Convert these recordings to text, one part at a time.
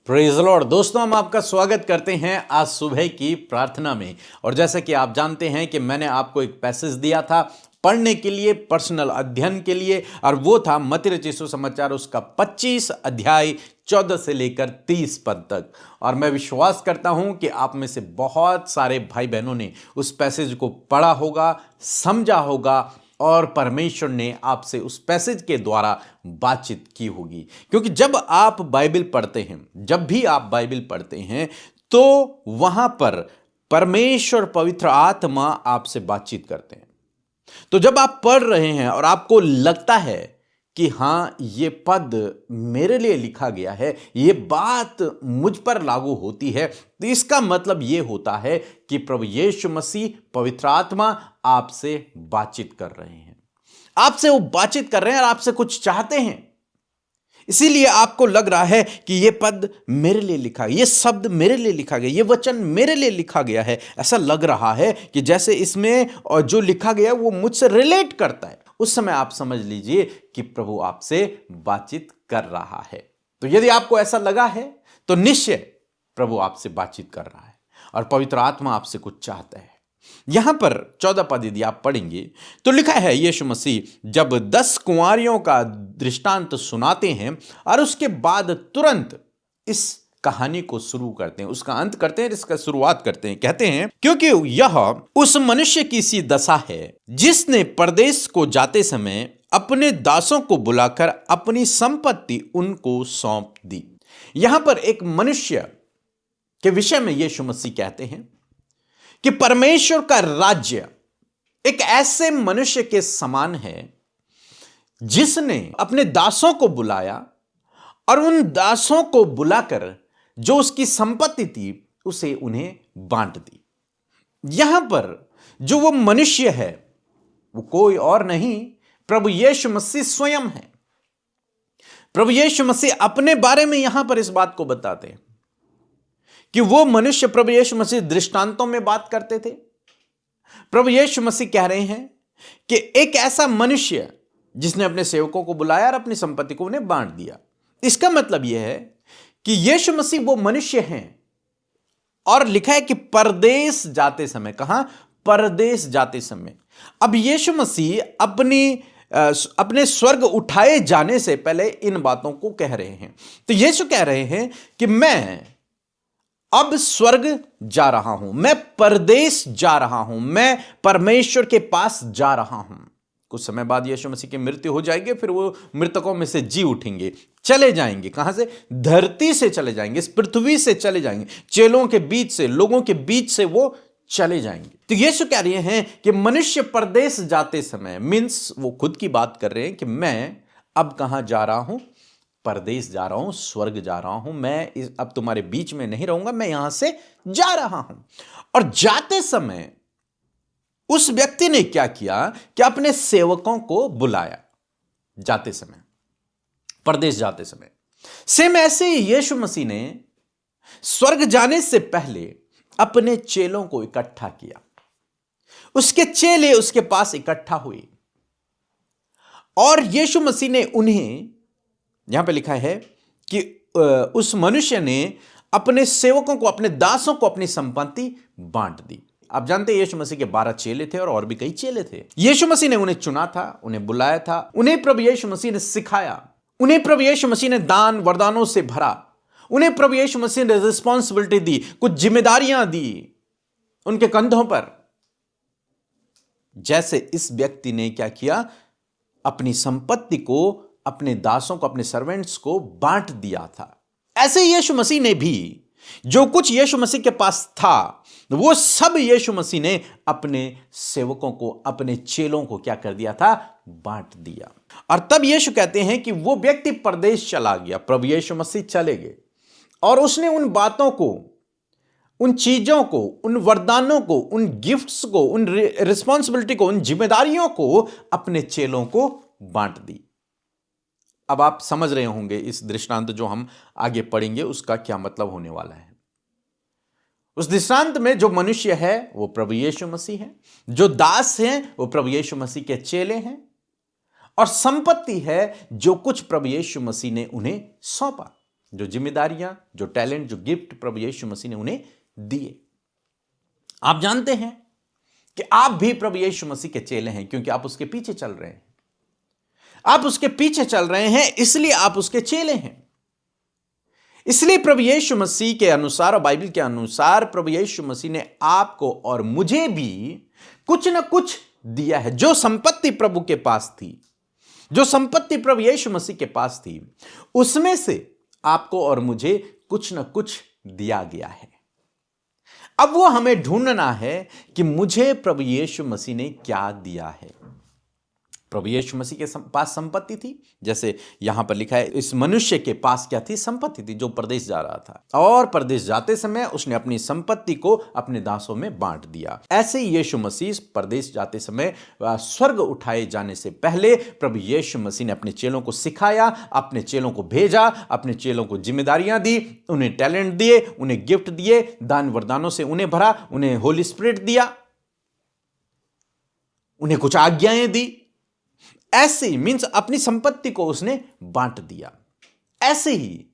Praise Lord. दोस्तों, हम आपका स्वागत करते हैं आज सुबह की प्रार्थना में। और जैसा कि आप जानते हैं कि मैंने आपको एक पैसेज दिया था पढ़ने के लिए, पर्सनल अध्ययन के लिए, और वो था मत्ती रचित सुसमाचार उसका 25 अध्याय 14 से लेकर 30 पद तक। और मैं विश्वास करता हूं कि आप में से बहुत सारे भाई बहनों ने उस पैसेज को पढ़ा होगा, समझा होगा, और परमेश्वर ने आपसे उस पैसेज के द्वारा बातचीत की होगी। क्योंकि जब आप बाइबल पढ़ते हैं, जब भी आप बाइबल पढ़ते हैं, तो वहां पर परमेश्वर पवित्र आत्मा आपसे बातचीत करते हैं। तो जब आप पढ़ रहे हैं और आपको लगता है कि हां, ये पद मेरे लिए लिखा गया है, ये बात मुझ पर लागू होती है, तो इसका मतलब ये होता है कि प्रभु यीशु मसीह पवित्र आत्मा आपसे बातचीत कर रहे हैं। आपसे वो बातचीत कर रहे हैं और आपसे कुछ चाहते हैं। इसीलिए आपको लग रहा है कि ये पद मेरे लिए लिखा गया, ये शब्द मेरे लिए लिखा गया, ये वचन मेरे लिए लिखा गया है। ऐसा लग रहा है कि जैसे इसमें और जो लिखा गया वो मुझसे रिलेट करता है। उस समय आप समझ लीजिए कि प्रभु आपसे बातचीत कर रहा है। तो यदि आपको ऐसा लगा है तो निश्चय प्रभु आपसे बातचीत कर रहा है और पवित्र आत्मा आपसे कुछ चाहता है। यहां पर 14 पद यदि आप पढ़ेंगे तो लिखा है, यीशु मसीह जब 10 कुंवारियों का दृष्टांत सुनाते हैं और उसके बाद तुरंत इस कहानी को शुरू करते हैं, उसका अंत करते हैं, इसका शुरुआत करते हैं। कहते हैं, क्योंकि यह उस मनुष्य की सी दशा है जिसने परदेश को जाते समय अपने दासों को बुलाकर अपनी संपत्ति उनको सौंप दी। यहां पर एक मनुष्य के विषय में यीशु मसीह कहते हैं कि परमेश्वर का राज्य एक ऐसे मनुष्य के समान है जिसने अपने दासों को बुलाया और उन दासों को बुलाकर जो उसकी संपत्ति थी उसे उन्हें बांट दी। यहां पर जो वो मनुष्य है वो कोई और नहीं, प्रभु यीशु मसीह स्वयं है। प्रभु यीशु मसीह अपने बारे में यहां पर इस बात को बताते हैं कि वो मनुष्य, प्रभु यीशु मसीह दृष्टांतों में बात करते थे। प्रभु यीशु मसीह कह रहे हैं कि एक ऐसा मनुष्य जिसने अपने सेवकों को बुलाया और अपनी संपत्ति को उन्हें बांट दिया। इसका मतलब यह है कि यीशु मसीह वो मनुष्य हैं। और लिखा है कि परदेश जाते समय, कहां? परदेश जाते समय। अब यीशु मसीह अपने स्वर्ग उठाए जाने से पहले इन बातों को कह रहे हैं। तो यीशु कह रहे हैं कि मैं अब स्वर्ग जा रहा हूं, मैं परदेश जा रहा हूं, मैं परमेश्वर के पास जा रहा हूं। कुछ समय बाद यीशु मसीह की मृत्यु हो जाएगी, फिर वो मृतकों में से जी उठेंगे, चले जाएंगे। कहां से? धरती से चले जाएंगे, इस पृथ्वी से चले जाएंगे, चेलों के बीच से, लोगों के बीच से वो चले जाएंगे। तो यीशु कह रहे हैं कि मनुष्य परदेश जाते समय, मीन्स वो खुद की बात कर रहे हैं कि मैं अब कहां जा रहा हूं? परदेश जा रहा हूं, स्वर्ग जा रहा हूं। मैं अब तुम्हारे बीच में नहीं रहूंगा, मैं यहां से जा रहा हूं। और जाते समय उस व्यक्ति ने क्या किया कि अपने सेवकों को बुलाया। जाते समय, परदेश जाते समय। सेम ऐसे ही यीशु मसीह ने स्वर्ग जाने से पहले अपने चेलों को इकट्ठा किया। उसके चेले उसके पास इकट्ठा हुए और यीशु मसीह ने उन्हें, यहां पे लिखा है कि उस मनुष्य ने अपने सेवकों को, अपने दासों को अपनी संपत्ति बांट दी। आप जानते हैं यीशु मसीह के 12 चेले थे और भी कई चेले थे। यीशु मसीह ने उन्हें चुना था, उन्हें बुलाया था, उन्हें प्रभु यीशु मसीह ने सिखाया, उन्हें प्रभु यीशु मसीह ने दान वरदानों से भरा, उन्हें प्रभु यीशु मसीह ने रिस्पॉन्सिबिलिटी दी, कुछ जिम्मेदारियां दी उनके कंधों पर। जैसे इस व्यक्ति ने क्या किया? अपनी संपत्ति को, अपने दासों को, अपने सर्वेंट्स को बांट दिया था। ऐसे यीशु मसीह ने भी जो कुछ यीशु मसीह के पास था वो सब यीशु मसीह ने अपने सेवकों को, अपने चेलों को क्या कर दिया था? बांट दिया। और तब यीशु कहते हैं कि वो व्यक्ति परदेश चला गया, प्रभु यीशु मसीह चले गए और उसने उन बातों को, उन चीजों को, उन वरदानों को, उन गिफ्ट्स को, उन रिस्पॉन्सिबिलिटी को, उन जिम्मेदारियों को अपने चेलों को बांट दी। अब आप समझ रहे होंगे इस दृष्टांत जो हम आगे पढ़ेंगे उसका क्या मतलब होने वाला है। उस दृष्टांत में जो मनुष्य है वो प्रभु यीशु मसीह है, जो दास हैं वो प्रभु यीशु मसीह के चेले हैं, और संपत्ति है जो कुछ प्रभु यीशु मसीह ने उन्हें सौंपा। जो जिम्मेदारियां, जो टैलेंट, जो गिफ्ट प्रभु यीशु मसीह ने उन्हें दिए। आप जानते हैं कि आप भी प्रभु यीशु मसीह के चेले हैं, क्योंकि आप उसके पीछे चल रहे हैं। आप उसके पीछे चल रहे हैं, इसलिए आप उसके चेले हैं। इसलिए प्रभु यीशु मसीह के अनुसार और बाइबल के अनुसार प्रभु यीशु मसीह ने आपको और मुझे भी कुछ ना कुछ दिया है। जो संपत्ति प्रभु के पास थी, जो संपत्ति प्रभु यीशु मसीह के पास थी, उसमें से आपको और मुझे कुछ ना कुछ दिया गया है। अब वो हमें ढूंढना है कि मुझे प्रभु यीशु मसीह ने क्या दिया है। प्रभु यीशु मसीह के पास संपत्ति थी, जैसे यहां पर लिखा है, इस मनुष्य के पास क्या थी? संपत्ति थी, जो परदेश जा रहा था और परदेश जाते समय उसने अपनी संपत्ति को अपने दासों में बांट दिया। ऐसे ही यीशु मसीह परदेश जाते समय स्वर्ग उठाए जाने से पहले प्रभु यीशु मसीह ने अपने चेलों को सिखाया, अपने चेलों को भेजा, अपने चेलों को जिम्मेदारियां दी, उन्हें टैलेंट दिए, उन्हें गिफ्ट दिए, दान वरदानों से उन्हें भरा, उन्हें होली स्पिरिट दिया, उन्हें कुछ आज्ञाएं दी। ऐसे ही मीन्स अपनी संपत्ति को उसने बांट दिया। ऐसे ही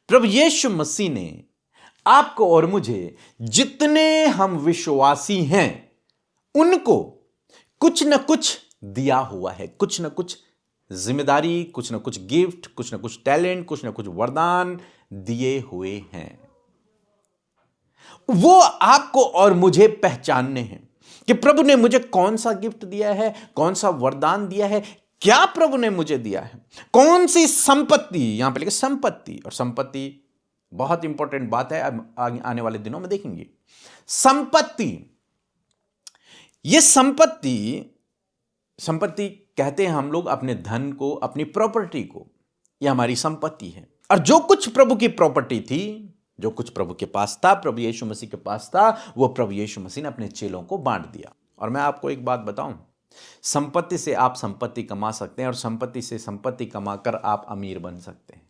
प्रभु यीशु मसीह ने आपको और मुझे, जितने हम विश्वासी हैं, उनको कुछ न कुछ दिया हुआ है। कुछ न कुछ जिम्मेदारी, कुछ न कुछ गिफ्ट, कुछ न कुछ टैलेंट, कुछ न कुछ वरदान दिए हुए हैं। वो आपको और मुझे पहचानने हैं कि प्रभु ने मुझे कौन सा गिफ्ट दिया है, कौन सा वरदान दिया है, क्या प्रभु ने मुझे दिया है, कौन सी संपत्ति। यहां पे लिखा संपत्ति, और संपत्ति बहुत इंपॉर्टेंट बात है, आने वाले दिनों में देखेंगे। संपत्ति, ये संपत्ति कहते हैं हम लोग अपने धन को, अपनी प्रॉपर्टी को, यह हमारी संपत्ति है। और जो कुछ प्रभु की प्रॉपर्टी थी, जो कुछ प्रभु के पास था, प्रभु यीशु मसीह के पास था, वो प्रभु यीशु मसीह ने अपने चेलों को बांट दिया। और मैं आपको एक बात बताऊं, संपत्ति से आप संपत्ति कमा सकते हैं और संपत्ति से संपत्ति कमाकर आप अमीर बन सकते हैं।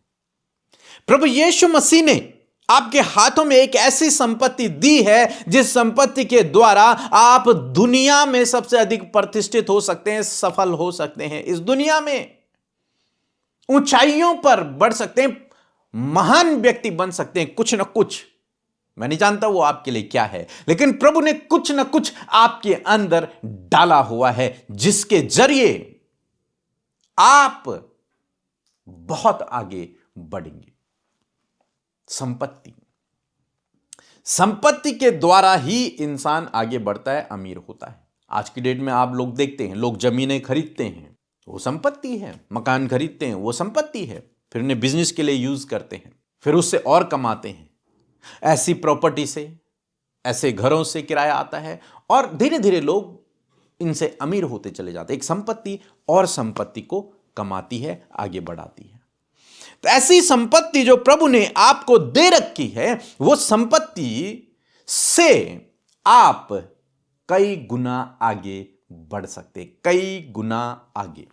प्रभु यीशु मसीह ने आपके हाथों में एक ऐसी संपत्ति दी है, जिस संपत्ति के द्वारा आप दुनिया में सबसे अधिक प्रतिष्ठित हो सकते हैं, सफल हो सकते हैं, इस दुनिया में ऊंचाइयों पर बढ़ सकते हैं, महान व्यक्ति बन सकते हैं। कुछ ना कुछ, मैं नहीं जानता वो आपके लिए क्या है, लेकिन प्रभु ने कुछ ना कुछ आपके अंदर डाला हुआ है, जिसके जरिए आप बहुत आगे बढ़ेंगे। संपत्ति के द्वारा ही इंसान आगे बढ़ता है, अमीर होता है। आज की डेट में आप लोग देखते हैं, लोग जमीनें खरीदते हैं, वो संपत्ति है। मकान खरीदते हैं, वो संपत्ति है। फिर उन्हें बिजनेस के लिए यूज करते हैं, फिर उससे और कमाते हैं। ऐसी प्रॉपर्टी से, ऐसे घरों से किराया आता है और धीरे धीरे लोग इनसे अमीर होते चले जाते हैं। एक संपत्ति और संपत्ति को कमाती है, आगे बढ़ाती है। तो ऐसी संपत्ति जो प्रभु ने आपको दे रखी है, वो संपत्ति से आप कई गुना आगे बढ़ सकते, कई गुना आगे।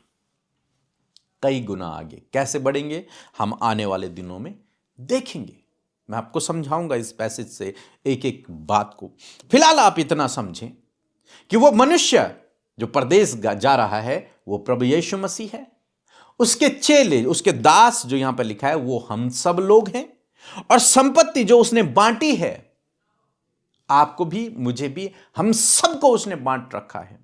कैसे बढ़ेंगे, हम आने वाले दिनों में देखेंगे। मैं आपको समझाऊंगा इस पैसेज से एक एक बात को। फिलहाल आप इतना समझें कि वो मनुष्य जो परदेश जा रहा है, वो प्रभु यीशु मसीह है। उसके चेले, उसके दास जो यहां पर लिखा है, वो हम सब लोग हैं। और संपत्ति जो उसने बांटी है, आपको भी, मुझे भी, हम सबको उसने बांट रखा है।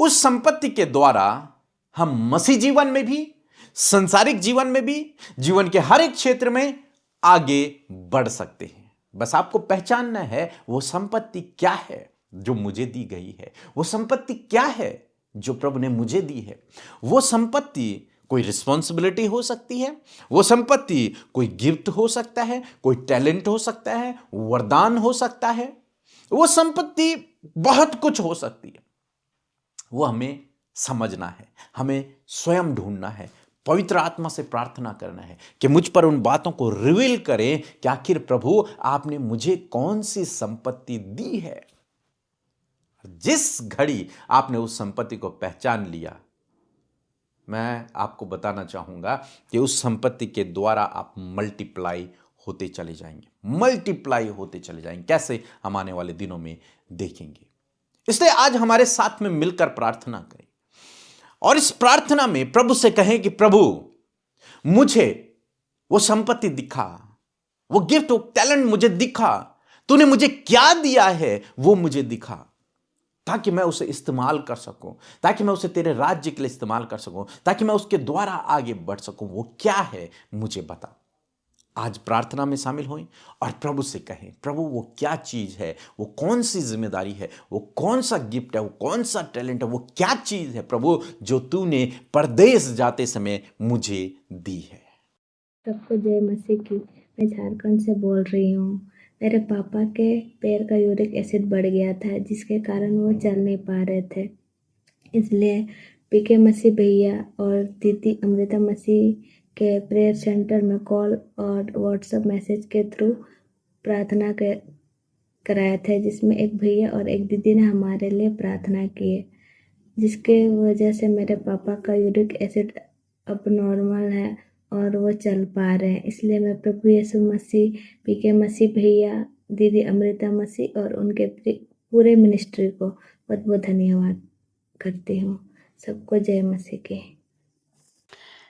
उस संपत्ति के द्वारा हम मसीह जीवन में भी, संसारिक जीवन में भी, जीवन के हर एक क्षेत्र में आगे बढ़ सकते हैं। बस आपको पहचानना है वो संपत्ति क्या है जो मुझे दी गई है, वो संपत्ति क्या है जो प्रभु ने मुझे दी है। वो संपत्ति कोई रिस्पॉन्सिबिलिटी हो सकती है, वो संपत्ति कोई गिफ्ट हो सकता है, कोई टैलेंट हो सकता है, वरदान हो सकता है, वो संपत्ति बहुत कुछ हो सकती है। वो हमें समझना है, हमें स्वयं ढूंढना है, पवित्र आत्मा से प्रार्थना करना है कि मुझ पर उन बातों को रिवील करें कि आखिर प्रभु आपने मुझे कौन सी संपत्ति दी है। जिस घड़ी आपने उस संपत्ति को पहचान लिया, मैं आपको बताना चाहूंगा कि उस संपत्ति के द्वारा आप मल्टीप्लाई होते चले जाएंगे। कैसे, हम आने वाले दिनों में देखेंगे। इसलिए आज हमारे साथ में मिलकर प्रार्थना करें और इस प्रार्थना में प्रभु से कहें कि प्रभु, मुझे वो संपत्ति दिखा, वो गिफ्ट, वो टैलेंट मुझे दिखा, तूने मुझे क्या दिया है वो मुझे दिखा, ताकि मैं उसे इस्तेमाल कर सकूं, ताकि मैं उसे तेरे राज्य के लिए इस्तेमाल कर सकूं, ताकि मैं उसके द्वारा आगे बढ़ सकूं। वो क्या है मुझे बता। आज प्रार्थना में शामिल हों और प्रभु से कहें, प्रभु वो क्या चीज है, वो कौन सी जिम्मेदारी है, वो कौन सा गिफ्ट है, वो कौन सा टैलेंट है, वो क्या चीज है प्रभु जो तूने परदेश जाते समय मुझे दी है। सबको जय मसीह की। मैं झारखंड से बोल रही हूँ। मेरे पापा के पैर का यूरिक एसिड बढ़ गया था, जिसके कारण वो चल नहीं पा रहे थे। इसलिए पीके मसीह भैया और दीदी अमृता मसीह के प्रेयर सेंटर में कॉल और व्हाट्सएप मैसेज के थ्रू प्रार्थना कराया था, जिसमें एक भैया और एक दीदी ने हमारे लिए प्रार्थना की है, जिसके वजह से मेरे पापा का यूरिक एसिड अब नॉर्मल है और वो चल पा रहे हैं। इसलिए मैं प्रभु यीशु मसीह, पीके मसीह भैया, दीदी अमृता मसीह और उनके पूरे मिनिस्ट्री को बहुत बहुत धन्यवाद करती हूँ। सबको जय मसीह की।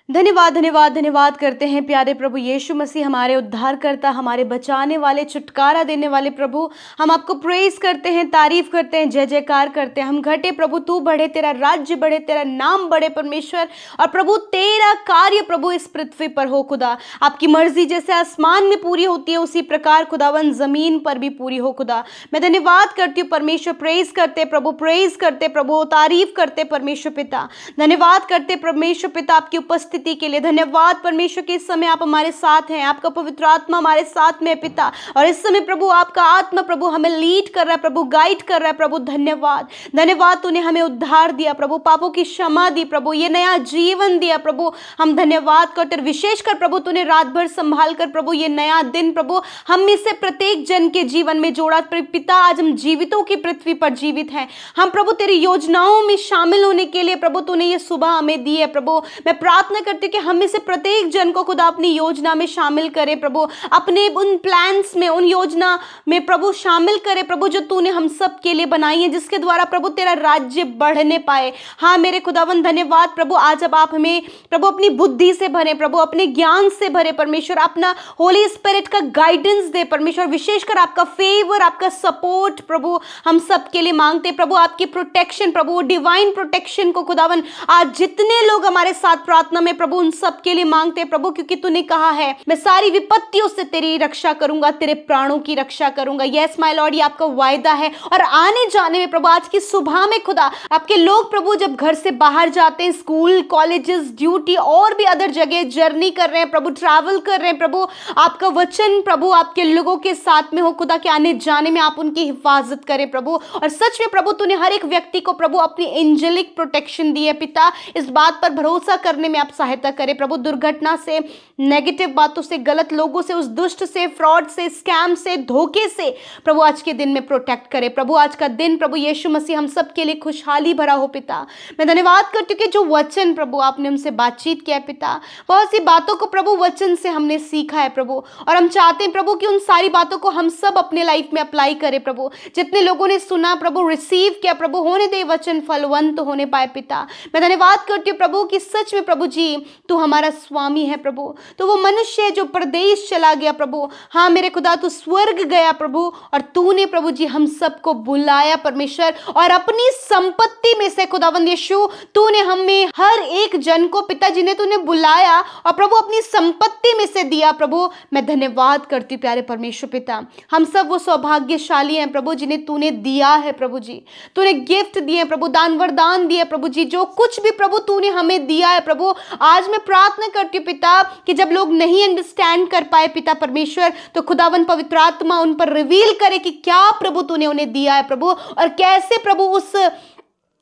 धन्यवाद धन्यवाद धन्यवाद करते हैं प्यारे प्रभु यीशु मसीह, हमारे उद्धारकर्ता, हमारे बचाने वाले, छुटकारा देने वाले प्रभु। हम आपको प्रेज करते हैं, तारीफ करते हैं, जय जयकार करते हैं। हम घटे प्रभु, तू बढ़े, तेरा राज्य बढ़े, तेरा नाम बढ़े परमेश्वर। और प्रभु तेरा कार्य प्रभु इस पृथ्वी पर हो खुदा। आपकी मर्जी जैसे आसमान में पूरी होती है, उसी प्रकार खुदावन जमीन पर भी पूरी हो खुदा। मैं धन्यवाद करती हूँ परमेश्वर, प्रेज करते प्रभु, प्रेज करते प्रभु, तारीफ करते परमेश्वर पिता। धन्यवाद करते परमेश्वर पिता आपकी उपस्थिति के लिए। धन्यवाद परमेश्वर के इस समय आप हमारे साथ हैं, आपका पवित्र आत्मा हमारे साथ में है पिता। और इस समय प्रभु आपका आत्मा प्रभु हमें लीड कर रहा है प्रभु, गाइड कर रहा है प्रभु। धन्यवाद धन्यवाद, तूने हमें उद्धार दिया प्रभु, पापों की क्षमा दी प्रभु, ये नया जीवन दिया प्रभु। हम धन्यवाद करते, विशेषकर प्रभु तूने रात भर संभाल कर प्रभु ये नया दिन प्रभु हम में से प्रत्येक जन के जीवन में जोड़ा पिता। आज हम जीवितों की पृथ्वी पर जीवित हैं। हम प्रभु तेरी योजनाओं में शामिल होने के लिए प्रभु तूने ये सुबह हमें दी है प्रभु। मैं प्रार्थना करती हूँ कि हम में से प्रत्येक जन को खुदा अपनी योजना में शामिल करे प्रभु, अपने उन प्लान्स में, उन योजना में प्रभु शामिल करे प्रभु जो तूने हम सब के लिए बनाई है, जिसके द्वारा प्रभु तेरा राज्य बढ़ने पाए। हाँ मेरे खुदावन धन्यवाद प्रभु, आज अब आप हमें प्रभु अपनी बुद्धि से भरे प्रभु, अपने ज्ञान से भरे परमेश्वर, अपना होली स्पिरिट का गाइडेंस दे परमेश्वर। विशेषकर आपका फेवर, आपका सपोर्ट प्रभु हम सब के लिए मांगते प्रभु। आपकी प्रोटेक्शन प्रभु, डिवाइन प्रोटेक्शन को खुदावन आज जितने लोग हमारे साथ प्रार्थना में प्रभु उन सब के लिए मांगते प्रभु, क्योंकि तूने कहा है मैं सारी विपत्तियों से तेरी रक्षा करूंगा, तेरे प्राणों की रक्षा करूंगा। यस माय लॉर्ड, ये आपका वायदा है। और आने जाने में प्रभु आज की सुबह में खुदा आपके लोग प्रभु जब घर से बाहर जाते हैं, स्कूल, कॉलेजेस, ड्यूटी और भी अदर जगह जर्नी कर रहे हैं प्रभु, ट्रैवल कर रहे हैं प्रभु, आपका वचन प्रभु आपके लोगों के साथ में हो खुदा, के आने जाने में आप उनकी हिफाजत करें प्रभु। और सच में प्रभु तूने हर एक व्यक्ति को प्रभु अपनी एंजेलिक प्रोटेक्शन दी है पिता। इस बात पर भरोसा करने में आप सहायता करें प्रभु। दुर्घटना से, नेगेटिव बातों से, गलत लोगों से, उस दुष्ट से, फ्रॉड से, स्कैम से, धोखे से प्रभु आज के दिन में प्रोटेक्ट करें प्रभु। आज का दिन प्रभु यीशु मसीह हम सब के लिए खुशहाली भरा हो पिता। मैं धन्यवाद करती हूँ कि जो वचन प्रभु आपने हमसे बातचीत किया है पिता, बहुत सी बातों को प्रभु वचन से हमने सीखा है प्रभु, और हम चाहते हैं प्रभु कि उन सारी बातों को हम सब अपने लाइफ में अप्लाई करें प्रभु। जितने लोगों ने सुना प्रभु, रिसीव किया प्रभु, होने दे वचन फलवंत होने पाए पिता। मैं धन्यवाद करती हूँ प्रभु कि सच में प्रभु जी तू हमारा स्वामी है प्रभु। तो वो मनुष्य है जो परदेश चला गया प्रभु, हाँ मेरे खुदा तू स्वर्ग गया प्रभु, और तूने प्रभु जी हम सबको बुलाया परमेश्वर, और अपनी संपत्ति में से खुदावंद यीशु तूने हमें हर एक जन को पिता जिन्हें तूने बुलाया और प्रभु अपनी संपत्ति में से दिया प्रभु। मैं धन्यवाद करती हूँ प्यारे परमेश्वर पिता। हम सब वो सौभाग्यशाली हैं प्रभु जिन्हें तूने दिया है प्रभु जी, तूने गिफ्ट दिए प्रभु, दान वरदान दिए प्रभु जी, जो कुछ भी प्रभु तूने हमें दिया है प्रभु। आज मैं प्रार्थना करती हूँ पिता कि जब लोग नहीं अंडरस्टैंड कर पाए पिता परमेश्वर, तो खुदावन पवित्र आत्मा उन पर रिवील करे कि क्या प्रभु तूने उन्हें दिया है प्रभु, और कैसे प्रभु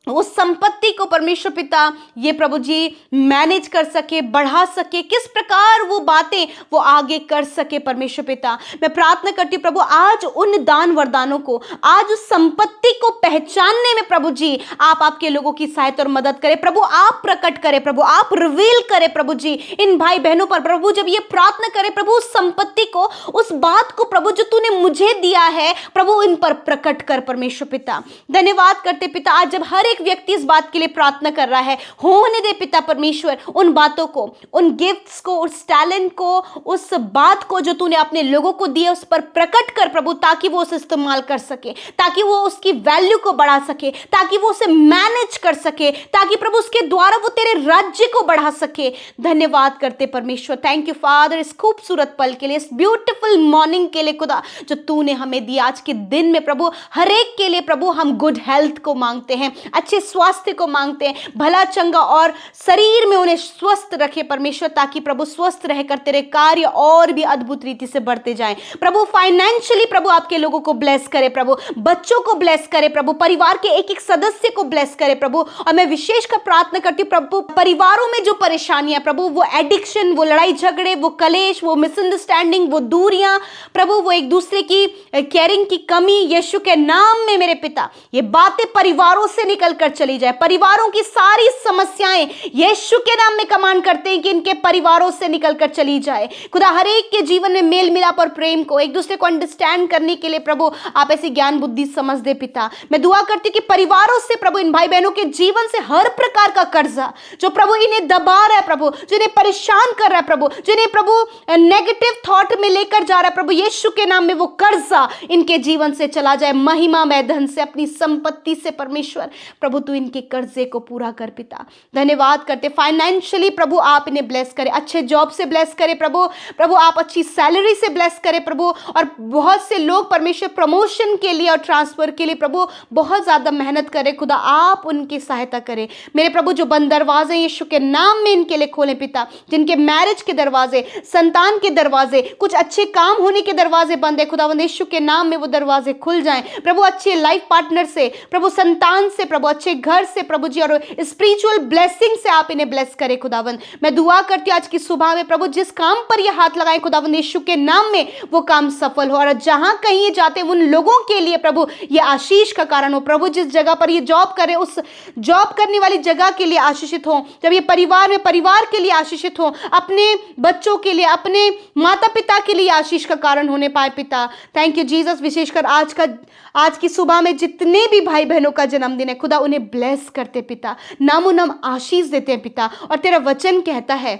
उस संपत्ति को परमेश्वर पिता ये प्रभु जी मैनेज कर सके, बढ़ा सके, किस प्रकार वो बातें वो आगे कर सके परमेश्वर पिता। मैं प्रार्थना करती हूँ प्रभु आज उन दान वरदानों को, आज उस संपत्ति को पहचानने में प्रभु जी आप आपके लोगों की सहायता और मदद करें प्रभु। आप प्रकट करें प्रभु, आप रिवील करें प्रभु जी इन भाई बहनों पर प्रभु। जब ये प्रार्थना करें प्रभु उस संपत्ति को, उस बात को प्रभु जो तूने मुझे दिया है प्रभु इन पर प्रकट कर परमेश्वर पिता। धन्यवाद करते पिता आज जब हर एक एक व्यक्ति इस बात के लिए प्रार्थना कर रहा है, होने दे पिता परमेश्वर उन बातों को, उन गिफ्ट्स को, उस टैलेंट को, उस बात को जो तूने अपने लोगों को दिया उस पर प्रकट कर प्रभु, ताकि वो उसे इस्तेमाल कर सके, ताकि वो उसकी वैल्यू को बढ़ा सके, ताकि वो उसे मैनेज कर सके, ताकि प्रभु उसके द्वारा वो तेरे राज्य को बढ़ा सके। धन्यवाद करते परमेश्वर, थैंक यू फादर इस खूबसूरत पल के लिए, इस ब्यूटीफुल मॉर्निंग के लिए खुदा जो तूने हमें दिया आज के दिन में प्रभु। हर एक के लिए प्रभु हम गुड हेल्थ को मांगते हैं, अच्छे स्वास्थ्य को मांगते हैं, भला चंगा और शरीर में उन्हें स्वस्थ रखे परमेश्वर, ताकि प्रभु स्वस्थ रहकर तेरे कार्य और भी अद्भुत रीति से बढ़ते जाएं। प्रभु फाइनेंशियली प्रभु आपके लोगों को ब्लेस करे प्रभु, बच्चों को ब्लेस करे प्रभु, परिवार के एक एक सदस्य को ब्लेस करे प्रभु। और मैं विशेष कर प्रार्थना करती हूँ प्रभु, परिवारों में जो परेशानियां प्रभु, वो एडिक्शन, वो लड़ाई झगड़े, वो कलेश, वो मिसअंडरस्टैंडिंग, वो दूरियां प्रभु, वो एक दूसरे की केयरिंग की कमी, यीशु के नाम में मेरे पिता ये बातें परिवारों से निकल कर चली जाए। परिवारों की सारी समस्याएं यीशु के नाम में कमांड करते हैं कि इनके परिवारों से निकल कर चली जाए खुदा। हर एक के जीवन में मेल मिलाप और प्रेम को, एक दूसरे को अंडरस्टैंड करने के लिए प्रभु आप ऐसी ज्ञान बुद्धि समझ दे पिता। मैं दुआ करती हूं कि परिवारों से प्रभु, इन भाई बहनों के जीवन से हर प्रकार का कर्जा जो प्रभु इन्हें दबा रहा है प्रभु, जो इन्हें परेशान कर रहा है प्रभु, जो इन्हें प्रभु नेगेटिव थॉट में लेकर जा रहा है प्रभु, यीशु के नाम में वो कर्जा इनके जीवन से चला जाए। महिमा में धन से, अपनी संपत्ति से परमेश्वर प्रभु तू इनके कर्जे को पूरा कर पिता। धन्यवाद करते फाइनेंशियली प्रभु आप इन्हें ब्लेस करे, अच्छे जॉब से ब्लेस करे प्रभु, प्रभु आप अच्छी सैलरी से ब्लेस करे प्रभु। और बहुत से लोग परमेश्वर प्रमोशन के लिए और ट्रांसफर के लिए प्रभु बहुत ज्यादा मेहनत करे खुदा, आप उनकी सहायता करें मेरे प्रभु। जो बंद दरवाजे यीशु के नाम में इनके लिए खोले पिता, जिनके मैरिज के दरवाजे, संतान के दरवाजे, कुछ अच्छे काम होने के दरवाजे बंद है खुदावंद, यीशु के नाम में वो दरवाजे खुल जाएं प्रभु। अच्छे लाइफ पार्टनर से प्रभु, संतान से प्रभु, अच्छे घर से प्रभु जी, और स्पिरिचुअल ब्लेसिंग से आप इन्हें ब्लेस करें खुदावंद। मैं दुआ करती हूं आज की सुबह में प्रभु, जिस काम पर ये हाथ लगाए खुदावंद यीशु के नाम में वो काम सफल हो, और जहां कहीं ये जाते उन लोगों के लिए प्रभु ये आशीष का कारण हो प्रभु। जिस जगह पर ये जॉब करे उस जॉब करने वाली जगह के लिए आशीषित हो, जब ये परिवार में परिवार के लिए आशीषित हो, अपने बच्चों के लिए, अपने माता पिता के लिए आशीष का कारण होने पाए पिता। Thank you Jesus. विशेषकर आज की सुबह में जितने भी भाई बहनों का जन्मदिन है खुदा, उन्हें ब्लेस करते पिता, नामो नाम आशीष देते हैं पिता। और तेरा वचन कहता है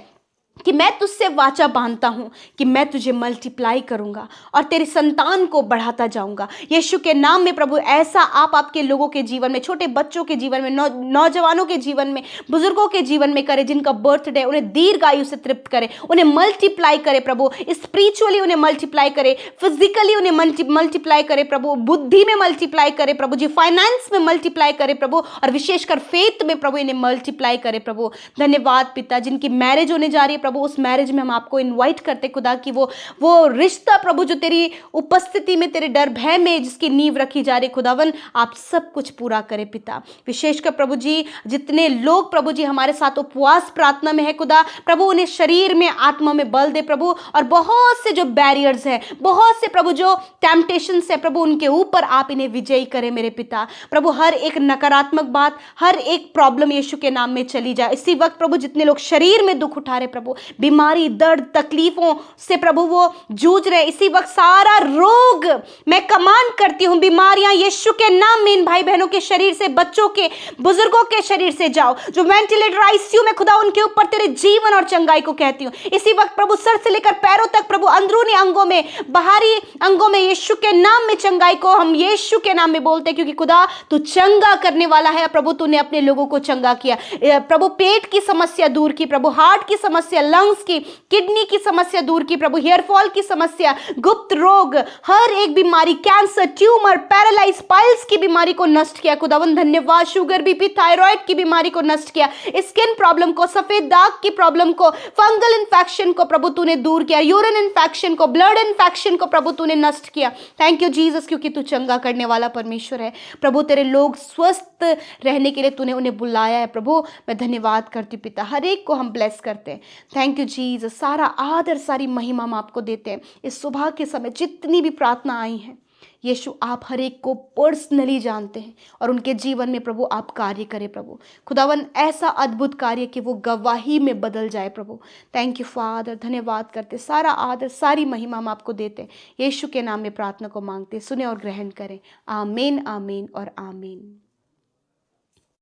कि मैं तुझसे वाचा बांधता हूं कि मैं तुझे मल्टीप्लाई करूंगा और तेरी संतान को बढ़ाता जाऊंगा यीशु के नाम में प्रभु। ऐसा आप आपके लोगों के जीवन में, छोटे बच्चों के जीवन में, नौजवानों के जीवन में, बुजुर्गों के जीवन में करे, जिनका बर्थडे, उन्हें दीर्घ आयु से तृप्त करे, उन्हें मल्टीप्लाई करे प्रभु, स्पिरिचुअली उन्हें मल्टीप्लाई करे, फिजिकली उन्हें मल्टीप्लाई करे प्रभु, बुद्धि में मल्टीप्लाई करे प्रभु जी, फाइनेंस में मल्टीप्लाई करे प्रभु, और विशेषकर फेथ में प्रभु इन्हें मल्टीप्लाई करे प्रभु। धन्यवाद पिता। जिनकी मैरिज होने जा रही है प्रभु, उस मैरिज में हम आपको इनवाइट करते खुदा कि वो रिश्ता प्रभु जो तेरी उपस्थिति में, तेरे डर भय में जिसकी नींव रखी जा रही खुदावन, आप सब कुछ पूरा करे पिता। विशेषकर प्रभु जी जितने लोग प्रभु जी हमारे साथ उपवास प्रार्थना में है खुदा, प्रभु उन्हें शरीर में, आत्मा में बल दे प्रभु, और बहुत से जो बैरियर्स है, बहुत से प्रभु जो टेम्पटेशंस है प्रभु, उनके ऊपर आप इन्हें विजयी करें मेरे पिता। प्रभु हर एक नकारात्मक बात, हर एक प्रॉब्लम यीशु के नाम में चली जाए। इसी वक्त प्रभु जितने लोग शरीर में दुख उठा रहे प्रभु, बीमारी, दर्द, तकलीफों से प्रभु वो जूझ रहे, इसी वक्त सारा रोग मैं कमांड करती हूं, बीमारियां यीशु के नाम में इन भाई बहनों के शरीर से, बच्चों के, बुजुर्गों के शरीर से जाओ। जो वेंटिलेटर आईसीयू में खुदा, उनके ऊपर तेरे जीवन और चंगाई को कहती हूं। इसी वक्त प्रभु सर से लेकर पैरों तक प्रभु, अंदरूनी अंगों में, बाहरी अंगों में, यीशु के नाम में चंगाई को हम यीशु के नाम में बोलते हैं, क्योंकि खुदा तू चंगा करने वाला है प्रभु। तूने अपने लोगों को चंगा किया प्रभु, पेट की समस्या दूर की प्रभु, हार्ट की समस्या, लंग्स की, किडनी की समस्या दूर की प्रभु, हेयर फॉल की समस्या, गुप्त रोग, हर एक बीमारी, कैंसर, ट्यूमर, पैरालाइज, पाइल्स की बीमारी को नष्ट किया खुदावन। धन्यवाद। शुगर, बीपी, थायराइड की बीमारी को नष्ट किया, स्किन प्रॉब्लम को, सफेद दाग की प्रॉब्लम को, फंगल इन्फेक्शन को प्रभु तूने दूर किया, यूरिन इन्फेक्शन को, ब्लड इन्फेक्शन को प्रभु तूने नष्ट किया। थैंक यू जीसस, क्योंकि तू चंगा करने वाला परमेश्वर है प्रभु। तेरे लोग स्वस्थ रहने के लिए तूने उन्हें बुलाया है प्रभु। मैं धन्यवाद करती हूं पिता, हर एक को हम ब्लेस करते हैं। Thank you Jesus. सारा आदर, सारी महिमा हम आपको देते हैं। इस सुबह के समय जितनी भी प्रार्थना आई हैं यीशु, आप हर एक को पर्सनली जानते हैं, और उनके जीवन में प्रभु आप कार्य करें प्रभु। खुदावन ऐसा अद्भुत कार्य कि वो गवाही में बदल जाए प्रभु। Thank you father. धन्यवाद करते, सारा आदर, सारी महिमा हम आपको देते हैं। यीशु के नाम में प्रार्थना को मांगते, सुने और ग्रहण करें। आमीन, आमीन और आमीन।